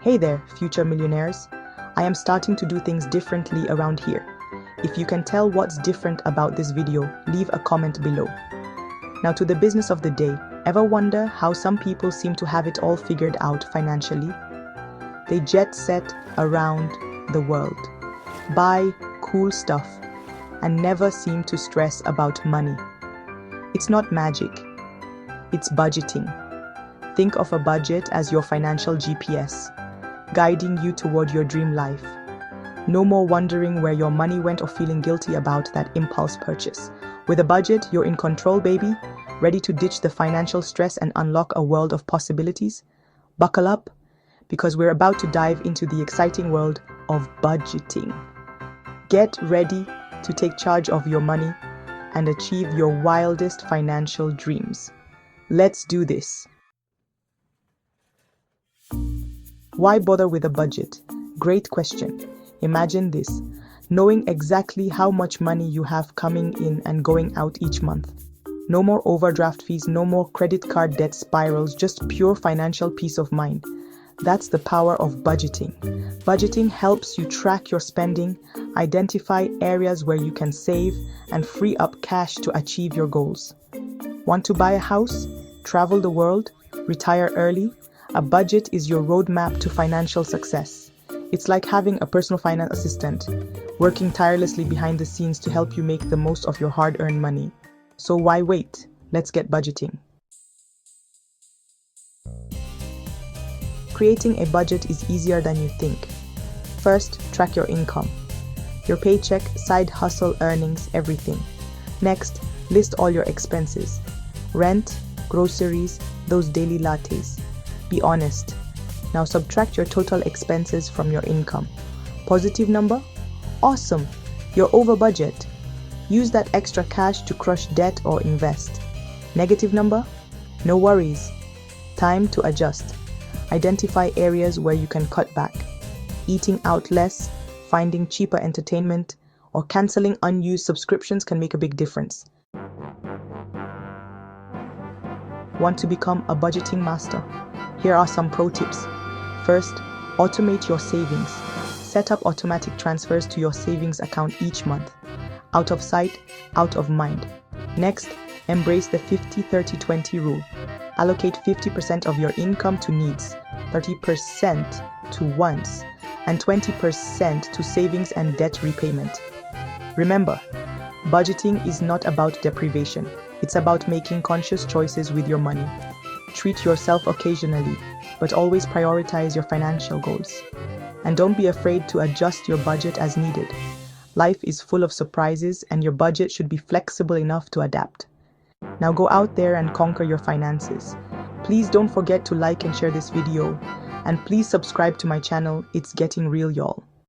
Hey there, future millionaires. I am starting to do things differently around here. If you can tell what's different about this video, leave a comment below. Now to the business of the day. Ever wonder how some people seem to have it all figured out financially? They jet set around the world, buy cool stuff, and never seem to stress about money. It's not magic, it's budgeting. Think of a budget as your financial GPS, guiding you toward your dream life. No more wondering where your money went or feeling guilty about that impulse purchase. With a budget, you're in control, baby. Ready to ditch the financial stress and unlock a world of possibilities? Buckle up, because we're about to dive into the exciting world of budgeting. Get ready to take charge of your money and achieve your wildest financial dreams. Let's do this. Why bother with a budget? Great question. Imagine this, knowing exactly how much money you have coming in and going out each month. No more overdraft fees, no more credit card debt spirals, just pure financial peace of mind. That's the power of budgeting. Budgeting helps you track your spending, identify areas where you can save, and free up cash to achieve your goals. Want to buy a house, travel the world, retire early? A budget is your roadmap to financial success. It's like having a personal finance assistant, working tirelessly behind the scenes to help you make the most of your hard-earned money. So why wait? Let's get budgeting. Creating a budget is easier than you think. First, track your income. Your paycheck, side hustle earnings, everything. Next, list all your expenses. Rent, groceries, those daily lattes. Be honest. Now subtract your total expenses from your income. Positive number? Awesome! You're over budget. Use that extra cash to crush debt or invest. Negative number? No worries. Time to adjust. Identify areas where you can cut back. Eating out less, finding cheaper entertainment, or canceling unused subscriptions can make a big difference. Want to become a budgeting master? Here are some pro tips. First, automate your savings. Set up automatic transfers to your savings account each month. Out of sight, out of mind. Next, embrace the 50-30-20 rule. Allocate 50% of your income to needs, 30% to wants, and 20% to savings and debt repayment. Remember, budgeting is not about deprivation. It's about making conscious choices with your money. Treat yourself occasionally, but always prioritize your financial goals. And don't be afraid to adjust your budget as needed. Life is full of surprises, and your budget should be flexible enough to adapt. Now go out there and conquer your finances. Please don't forget to like and share this video. And please subscribe to my channel. It's getting real, y'all.